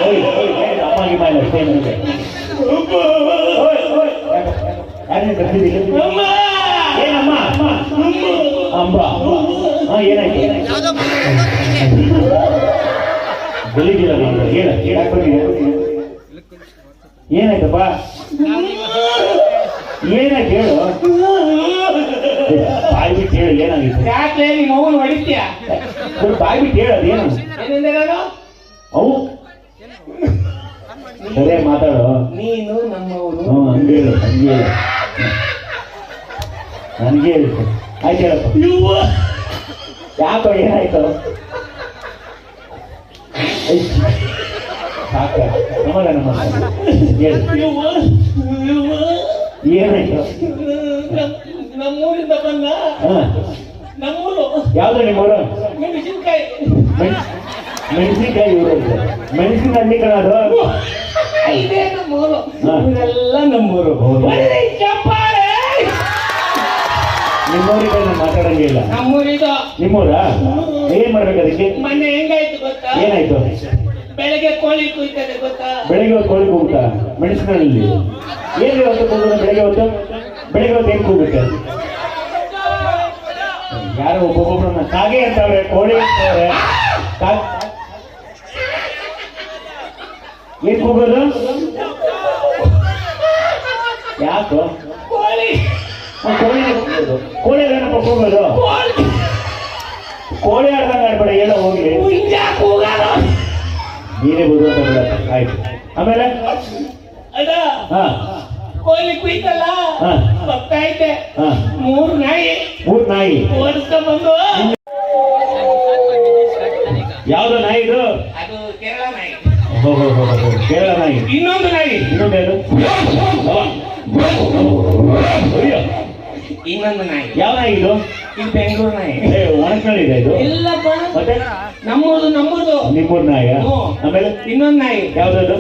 ಅಮ್ಮಗೆ ಮಾಡಿ ಅಷ್ಟೇ ನನಗೆ ಯಾರನ್ನ ಕರ್ತಿದ್ದೀವಿ ಏನಮ್ಮ ಅಂಬ ಏನಾಯ್ತು ಬೆಳಿಗಿಲ್ಲ ನಾನು ಏನಾಯ್ತಪ್ಪ ಏನಾಯ್ತು ಹೇಳು ಬಾಯಿ ಬಿಟ್ಟು ಹೇಳು ಏನಾಗಿತ್ತು ಯಾಕೆ ನಿಮ್ಮ ಮಗನ ಹೊಡಿತೀಯ ಬಾಯಿ ಬಿಟ್ಟು ಹೇಳೋದು ಏನು ಅವು ಸರಿಯಾಗಿ ಮಾತಾಡು ನೀನು ನಮ್ಮವರು ಹಂಗೆ ಹೇಳು ಹಂಗೆ ಹೇಳು ನನಗೆ ಹೇಳು ಆಯ್ತು ಹೇಳಪ್ಪ ಯಾಕೋ ಏನಾಯ್ತು ಸಾಕ ಸಮಾಧಾನ ಏನಾಯ್ತು ನಮ್ಮೂರಿಂದ ಬಂದ ನಮ್ಮೂರು ಯಾವ್ದು ನಿಮ್ಮೂರು ಮೆಣಸಿನ್ಕಾಯಿ ಮೆಣಸಿನ್ಕಾಯಿ ಊರಲ್ಲಿ ಮೆಣಸಿನ ಹಣ್ಣಿ ಕಣದು ಇದೇ ನಮ್ಮೂರು ಇವರೆಲ್ಲ ನಮ್ಮೂರು ನಿಮ್ಮೂರಿಗೆ ನಾನು ಮಾತಾಡಂಗಿಲ್ಲ ನಮ್ಮೂರಿದು ನಿಮ್ಮೂರಾ ಏನ್ ಮಾಡ್ಬೇಕು ಅದಕ್ಕೆ ಮೊನ್ನೆ ಹೆಂಗಾಯ್ತು ಗೊತ್ತಾ ಏನಾಯ್ತು ಬೆಳಗ್ಗೆ ಕೋಳಿ ಕುಯ್ತದೆ ಗೊತ್ತಾ ಬೆಳಗ್ಗೆ ಹೊತ್ತು ಕೋಳಿ ಕೂಗುತ್ತಾ ಮೆಣಸಿನಲ್ಲಿ ಏನ್ ಹೊತ್ತು ಕೂಗುದ ಬೆಳಗ್ಗೆ ಹೊತ್ತು ಏನ್ ಕೂಗುತ್ತೆ ಯಾರೋ ಒಬ್ಬೊಬ್ಬರನ್ನ ಕಾಗೆ ಅಂತವ್ರೆ ಕೋಳಿ ಅಂತವ್ರೆ ಏನ್ ಕೂಗೋದು ಯಾಕೋ ಕೋಳಿ ಕೋಳಿ ಏನಪ್ಪ ಕೂಗೋದು ಕೋಳಿ ಆಡ್ದಂಗ ಆಡ್ಬೇಡ ಏನೋ ಹೋಗ್ಲಿ ನೀನೇ ಬುದು ಅಂತ ಬಿಡಪ್ಪ ಆಯ್ತು ಆಮೇಲೆ ಅದ ಹಾ ಕೋಳಿ ಕುಯ್ತಲ್ಲ ಬರ್ತಾ ಇದ್ದೆ ಮೂರು ನಾಯಿ ಓಡಿಸ್ಕೊಂಡ್ ಬಂದು ಯಾವ್ದು ನಾಯಿ ಇದು ಅದು ಕೇರಳ ನಾಯಿ ಕೇರಳ ನಾಯಿ ಇನ್ನೊಂದು ನಾಯಿ ಇನ್ನೊಂದು ಇನ್ನೊಂದು ನಾಯಿ ಯಾವ ನಾಯಿ ಇದು ಇದು ಬೆಂಗಳೂರು ನಾಯಿ ಒಣಕಳಿದೆ ಇದು ಇಲ್ಲಪ್ಪ ಮತ್ತೆ ನಮ್ಮೂರ್ದು ನಿಮ್ಮೂರ್ ನಾಯ ಆಮೇಲೆ ಇನ್ನೊಂದು ನಾಯಿ ಯಾವ್ದದು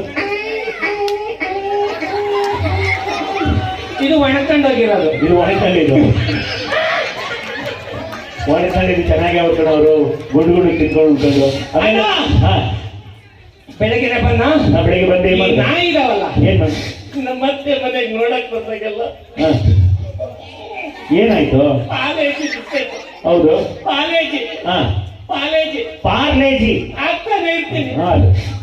ಇದು ಒಣಕೊಂಡೋಗಿರೋದು ಇದು ಒಣಕಲ್ಲಿದು ಒಣಕಲ್ಲಿದ್ದು ಚೆನ್ನಾಗಿ ಅವ್ರು ಅವರು ಗುಂಡು ತಿನ್ಕೊಂಡು ಆಮೇಲೆ ಬೆಳಗ್ಗೆ ಬಂದ ಬೆಳಿಗ್ಗೆ ಬಂದೆ ನಾಯಿ ಇದಾವಲ್ಲ ಏನ್ ಮಾಡಿ ಮತ್ತೆ ಮನೆಗೆ ನೋಡಕ್ ಬಂದಾಗೆಲ್ಲ ಏನಾಯ್ತು ಪಾಲೇಜಿ ಹೌದು ಪಾರ್ಲೇಜಿ ಆಗ್ತಾನೆ ಇರ್ತೀನಿ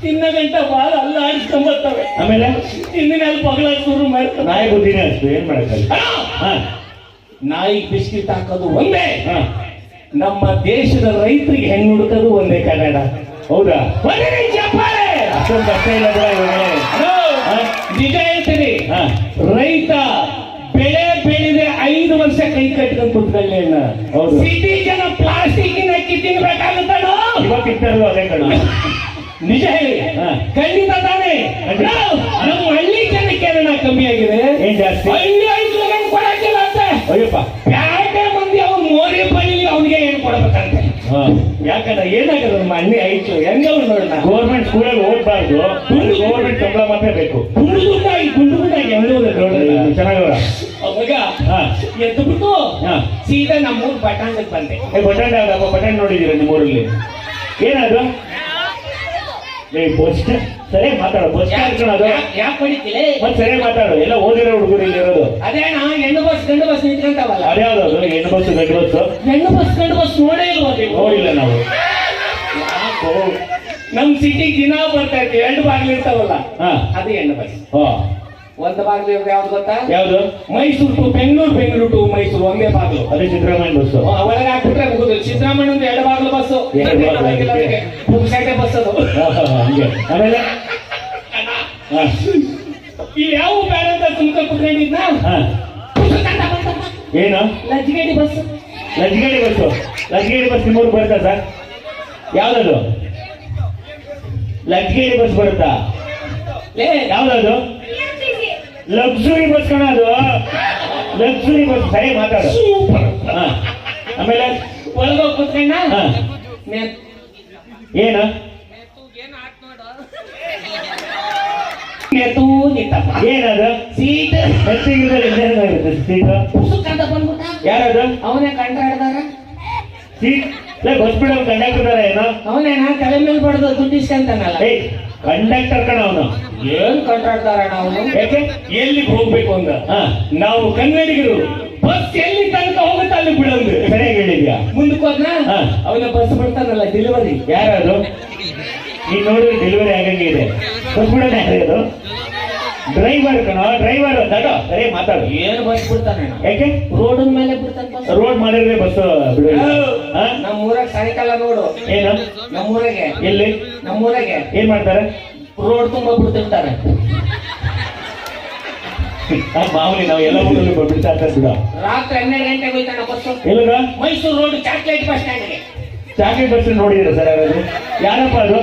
ತಿನ್ನ ಗಂಟ ಬಾಳ ಅಲ್ಲ ಆಡಿಸ್ಕೊಂಬರ್ತವೆ ಆಮೇಲೆ ತಿಂದಿನ ಪಗಲ ಶುರು ಮಾಡ್ತಾರೆ ನಾಯಿ ಬುದ್ಧಿನೇ ಅಷ್ಟು ಏನ್ ಮಾಡಕ್ಕಲ್ಲ ನಾಯಿ ಬಿಸ್ಕಿಟ್ ಹಾಕೋದು ಒಂದೇ ನಮ್ಮ ದೇಶದ ರೈತರಿಗೆ ಹೆಣ್ಣು ಹುಡುಕೋದು ಒಂದೇ ಕನ್ನಡ ಹೌದಾ ಅಷ್ಟೊಂದು ಕಷ್ಟ ಇಲ್ಲ ನಿಜ ಹೇಳ್ತೀನಿ ರೈತ ಬೆಳೆ ಬೆಳೆದೆ 5 ವರ್ಷ ಕೈ ಕಟ್ಕೊಂಡು ಕುತ್ಕೊಳ್ಳೇನ ಹೌದು ಸಿಟಿ ಜನ ಪ್ಲಾಸ್ಟಿಕ್ಕಿನ ಅಕ್ಕಿ ತಿನ್ಬೇಕಾಗುತ್ತೋ ಇವಾಗ ಅದೇ ಕಣ ನಿಜ ಹೇಳಿ ಖಂಡಿತ ತಾನೇ ನಮ್ಮ ಹಳ್ಳಿ ಜನಕ್ಕೆ ಏನ ಕಮ್ಮಿ ಆಗಿದೆ ಏನ್ ಜಾಸ್ತಿ ಹಳ್ಳಿ ಐದು ಕೊಡಕ್ಕಿಲ್ಲ ಅಂತ ಅಯ್ಯಪ್ಪ ಪ್ಯಾಟೆ ಮಂದಿ ಅವ್ನು ಮೋರಿ ಬಳಿ ಅವನಿಗೆ ಏನ್ ಕೊಡ್ಬೇಕಂತೆ ಯಾಕಂದ್ರೆ ಏನಾಗದ ನಮ್ಮ ಹಳ್ಳಿ ಐದು ಹೆಂಗ ನೋಡೋಣ ಗೌರ್ಮೆಂಟ್ ಸ್ಕೂಲಲ್ಲಿ ಓದ್ಬಾರ್ದು ಗೌರ್ಮೆಂಟ್ ಸಂಬಳ ಮಾತ್ರ ಬೇಕು ಗುಂಡು ಗುಂಡಾಗಿ ನೋಡೋಣ ಚೆನ್ನಾಗವ್ರ ಅವಾಗ ಎದ್ದು ಬಿಟ್ಟು ಸೀದಾ ನಮ್ಮೂರ್ ಬಟಾಂಡಕ್ಕೆ ಬಂದೆ ಬಟಾಣ್ ನೋಡಿದೀರ ನಿಮ್ಮೂರಲ್ಲಿ ಏನದು ಪೋಸ್ಟ್ ಸರಿಯಾಗಿ ಮಾತಾಡು ಪೋಸ್ಟ್ ಯಾಕೆ ಹೊಡಿತಿಲೆ ಮತ್ತೆ ಸರಿಯಾಗಿ ಮಾತಾಡು ಎಲ್ಲ ಓದಿರೋ ಹುಡುಗರು ಇಲ್ಲಿ ಇರೋದು ಅದೇನ ಹೆಣ್ಣು ಬಸ್ ಗಂಡು ಬಸ್ ನಿಂತ್ಕೊಂತಾವಲ್ಲ ಅದ್ಯಾವ್ದು ಹೆಣ್ಣು ಬಸ್ ಗಂಡು ಬಸ್ ಗಂಡು ಬಸ್ ನೋಡೇ ಇಲ್ವಾ ನೋಡಿಲ್ಲ ನಾವು ನಮ್ ಸಿಟಿಗೆ ದಿನ ಬರ್ತಾ ಇರ್ತೀವಿ 2 ಬಾಗಿಲು ಇರ್ತಾವಲ್ಲ ಅದು ಹೆಣ್ಣು ಬಸ್ ಒಂದು ಬಾಗಿಲು ಇರೋದು ಯಾವ್ದು ಗೊತ್ತಾ ಯಾವ್ದು ಮೈಸೂರು ಟು ಬೆಂಗಳೂರು ಬೆಂಗಳೂರು ಟು ಮೈಸೂರು ಒಂದೇ ಬಾಗಿಲು ಅದೇ ಸಿದ್ದರಾಮಯ್ಯ ಬಸ್ ಒಳಗೆ ಹಾಕ್ಬಿಟ್ರೆ ಮುಗಿದು ಸಿದ್ದರಾಮಯ್ಯ 2 ಬಾಗಿಲು ಬಸ್ಸು ಬಸ್ ಅದು ಹಂಗೆ ಆಮೇಲೆ ಈ ಯಾವ ಬೇಡ ಅಂತ ಸುಮ್ಕ ಕುತ್ಕೊಂಡಿದ್ನ ಏನು ಲಜ್ಜಿಗೇಡಿ ಬಸ್ ನಿಮ್ಮೂರು ಬರುತ್ತಾ ಸರ್ ಯಾವ್ದದು ಲಗ್ಜರಿ ಬಸ್ ಬರುತ್ತಾ ಯಾವ್ದದು ಲಕ್ಸುರಿ ಬಸ್ ಕಣ ಅದು ಲಕ್ಸುರಿ ಬಸ್ ಸರಿ ಮಾತಾಡು ಆಮೇಲೆ ಒಳಗೋಗಿ ಕೂತ್ಕೊಂಡ ಏನು ಏನದು ಸೀಟ್ ಯಾರದು ಅವನೇ ಕಂಡ ಹಿಡ್ದಾರ ಸೀಟ್ ಬಸ್ ಬಿಡೋ ಕಂಡಕ್ಟರ್ ಏನೋ ಅವನೇನ ತಲೆ ಮೇಲೆ ಬಡ್ದು ದುಡ್ಡು ಇಸ್ಕೊಂತಾನಲ್ಲ. ಕಂಡಕ್ಟರ್ ಕಣ ಅವನು. ಏನ್ ಕಂಟಾಡ್ತಾರ ನಾವು? ಯಾಕೆ ಎಲ್ಲಿಗೆ ಹೋಗ್ಬೇಕು ಅಂದ ನಾವು ಕನ್ನಡಿಗರು ಬಸ್ ಎಲ್ಲಿ ತನಕ ಹೋಗುತ್ತೆ ಅಲ್ಲಿ ಬಿಡೋದು. ಸರಿಯಾಗಿ ಹೇಳಿದ್ಯಾ. ಮುಂದಕ್ಕೆ ಹೋದ್ನ ಅವನ ಬಸ್ ಬಿಡ್ತಾನಲ್ಲ ಡೆಲಿವರಿ. ಯಾರದು? ನೀನ್ ನೋಡಿದ್ರೆ ಡೆಲಿವರಿ ಆಗಂಗೆ ಇದೆ. ಬಸ್ ಬಿಡೋಣ ಯಾರು? ಡ್ರೈವರ್ ಕಣ, ಡ್ರೈವರ್. ಸರಿ ಮಾತಾಡು. ಏನು ಬಸ್ ಬಿಡ್ತಾನೆ? ಯಾಕೆ? ರೋಡ್ ಮೇಲೆ ಬಿಡ್ತಾನೆ. ರೋಡ್ ಮಾಡಿದ್ರೆ ಬಸ್ ನಮ್ಮೂರಾಗ ಸಾಯಂಕಾಲ ನೋಡು. ಏನು ನಮ್ಮೂರಾಗೆ? ಎಲ್ಲಿ? ನಮ್ಮೂರಾಗೆ ಏನ್ ಮಾಡ್ತಾರೆ? ರೋಡ್ ತುಂಬಾ ಬಿಡ್ತಿರ್ತಾರೆ. ಮಾಮೂಲಿ ನಾವು ಎಲ್ಲ ಊರಲ್ಲಿ ಬಿಡ್ತಾ ಇರ್ತಾರೆ ಬಿಡ. ರಾತ್ರಿ 12 ಗಂಟೆಗೆ ಹೋಯ್ತಾನ ಬಸ್ಸು. ಎಲ್ಲಿಗ? ಮೈಸೂರು ರೋಡ್ ಚಾಕ್ಲೇಟ್ ಬಸ್ ಸ್ಟ್ಯಾಂಡ್ಗೆ. ಚಾಕ್ಲೇಟ್ ಬಸ್ ನೋಡಿದ್ರೆ ಸರ್ ಯಾರಾದ್ರು? ಯಾರಪ್ಪ ಅದು?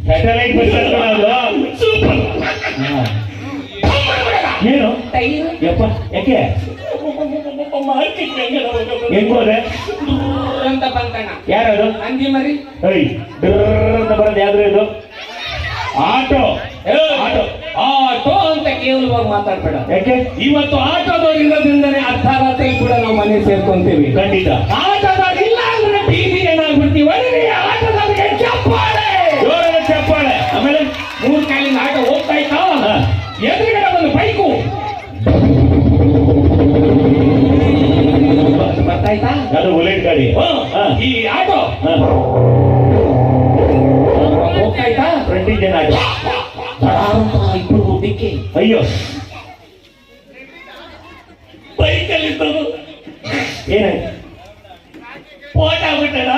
ಸ್ಯಾಟಲೈಟ್ ಬಸ್ ಅದು. ಸೂಪರ್. ಏನು ಯಪ್ಪ? ಯಾಕೆ? ಹೆಂಗ್ ಹೋದೆ ಅಂತ ಬಂತಾನ. ಯಾರದು? ಅಂದಿ ಮರಿ. ಅಂತ ಬರೋದು ಯಾವ್ದು ಇದು? ಆಟೋ. ಆಟೋ ಆಟೋ ಅಂತ ಕೇವಲವಾಗಿ ಮಾತಾಡ್ಬೇಡ. ಯಾಕೆ? ಇವತ್ತು ಆಟೋದವ್ರು ಇರೋದ್ರಿಂದನೇ ಅರ್ಧರಾತ್ರಿ ಕೂಡ ನಾವು ಮನೆ ಸೇರ್ಕೊಂತೀವಿ. ಖಂಡಿತ. ಆಟೋದಾಗ ಇಲ್ಲ ಅಂದ್ರೆ ಬೀದಿ ಏನಾಗ್ಬಿಡ್ತೀವಿ. ಆಟೋದವ್ರಿಗೆ ಚಪ್ಪಾಳೆ, ಜೋರಾದ ಚಪ್ಪಾಳೆ. ಆಮೇಲೆ 3 ಕಾಲಿನ ಆಟೋ ಹೋಗ್ತಾ ಇತ್ತಾ, ಎದುರುಗಡೆ ಒಂದು ಬೈಕು ಬರ್ತಾಯ್ತಾ. ಅದು ಬುಲೆಟ್ ಗಾಡಿ. ಈ ಆಟೋ ಹೋಗ್ತಾಯ್ತಾ. ಫ್ರಂಟಿಗೆ ಜನ ಆಟೋ. ಇಬ್ರು ಹುಡುಕಿ ಅಯ್ಯೋ ಬೈಕಲ್ಲಿ ಏನಾಯ್ತು? ಫೋಟ ಆಗ್ಬಿಟ್ಟಣ.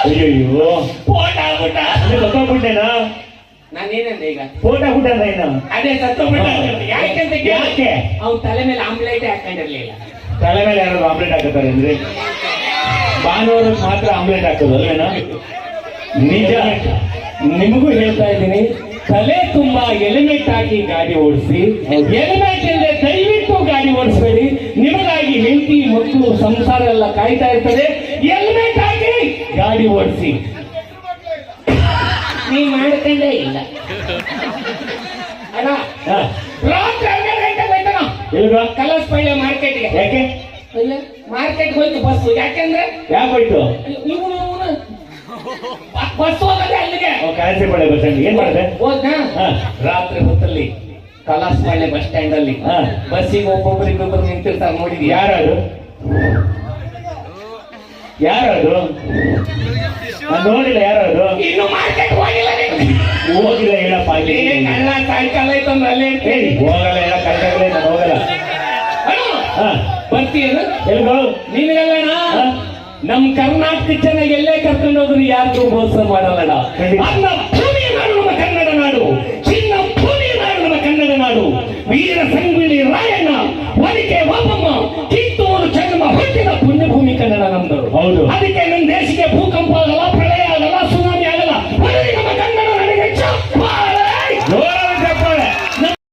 ಅಯ್ಯೋ ಫೋಟ ಆಗ್ಬಿಟ್ಟ. ಸತ್ತೋಗ್ಬಿಟ್ಟೇನಾ? ನಾನೇನಂದೆ ಈಗ? ಫೋಟ ಆಗ್ಬಿಟ್ಟ ಏನು? ಅದೇ ಸತ್ತೋಗ್ಬಿಟ್ಟ. ಯಾಕೆಂತ ಯಾಕೆ? ಅವ್ನ ತಲೆ ಮೇಲೆ ಆಮ್ಲೆಟ್ ಹಾಕೊಂಡಿರ್ಲಿಲ್ಲ. ತಲೆ ಮೇಲೆ ಯಾರು ಆಮ್ಲೆಟ್ ಹಾಕುತ್ತಾರೆ ಅಂದ್ರೆ ಭಾನುವಾರ ಮಾತ್ರ ಆಮ್ಲೆಟ್ ಹಾಕೋದು ಅಲ್ವೇನಾ? ನಿಜ. ನಿಮಗೂ ಹೇಳ್ತಾ ಇದ್ದೀನಿ, ತಲೆ ತುಂಬಾ ಎಲಿಮೆಂಟ್ ಹಾಕಿ ಗಾಡಿ ಓಡಿಸಿ. ಎಲಿಮೆಂಟ್ ಇಲ್ಲದೆ ದಯವಿಟ್ಟು ಗಾಡಿ ಓಡಿಸಬೇಡಿ. ನಿಮಗಾಗಿ ಹೆಂಡತಿ ಮಕ್ಕಳು ಸಂಸಾರ ಎಲ್ಲ ಕಾಯ್ತಾ ಇರ್ತದೆ. ಎಲಿಮೆಂಟ್ ಹಾಕಿ ಗಾಡಿ ಓಡಿಸಿ. ನೀವ್ ಮಾಡ್ಕೊಂಡೇ ಇಲ್ಲ ಅಣ್ಣ. ರಾತ್ರಿ 12 ಗಂಟೆಗೆ ಹೋಯ್ತಾನ. ಎಲ್ಗ? ಕಲಸ್ಪಳ್ಳಿ ಮಾರ್ಕೆಟ್ಗೆ. ಯಾಕೆ? ಮಾರ್ಕೆಟ್ ಹೋಯ್ತು ಬಸ್. ಯಾಕೆಂದ್ರೆ ಯಾಕೆ ಹೋಯ್ತು? ಇವನು ಬಸ್ ಹೋಗದೆ ಅಲ್ಲಿಗೆ. ಕಾಸರಪಳ್ಳಿ ಬಸ್ ಸ್ಟ್ಯಾಂಡ್ ಏನ್ ಮಾಡಿದೆ? ಹೋದ್ನಾ ರಾತ್ರಿ ಹೊತ್ತಲ್ಲಿ ಕಲಾಸ್ಪಳ್ಳಿ ಬಸ್ ಸ್ಟ್ಯಾಂಡ್ ಅಲ್ಲಿ ಬಸ್ಸಿಗೆ ಒಬ್ಬೊಬ್ಬರು ನಿಂತಿರ್ತಾರೆ. ನೋಡಿದ್ವಿ? ಯಾರದು? ಯಾರದು? ನಾನು ನೋಡಿಲ್ಲ. ಯಾರದು? ಇನ್ನು ಮಾರ್ಕೆಟ್ ಹೋಗಿಲ್ಲ. ಹೋಗಿಲ್ಲ ಹೇಳಪ್ಪ. ಕಳ್ಳ ಸಾಯಂಕಾಲ ಆಯ್ತು ಅಂದ್ರೆ ಅಲ್ಲೇ ಇರ್ತೀನಿ. ಹೋಗಲ್ಲ ಹೇಳ. ಕರೆಕ್ಟಾಗಲೇ ನಾನು ಹೋಗಲ್ಲ. ಬರ್ತೀಯಲ್ಲ? ಎಲ್ಗೋ? ನಿನಗಲ್ಲಣ್ಣ, ನಮ್ ಕರ್ನಾಟಕ ಜನ ಎಲ್ಲೇ ಕರ್ಕೊಂಡು ಹೋದ್ರು ಯಾರಿಗೂ ಮೋಸ ಮಾಡಲ್ಲಣ್ಣ. ಅನ್ನ ಭೂಮಿಯ ನಾಡು ನಮ್ಮ ಕನ್ನಡ ನಾಡು, ಚಿನ್ನ ಭೂಮಿಯ ನಾಡು ನಮ್ಮ ಕನ್ನಡ ನಾಡು. ವೀರ ಸಂಗೊಳ್ಳಿ ರಾಯಣ್ಣ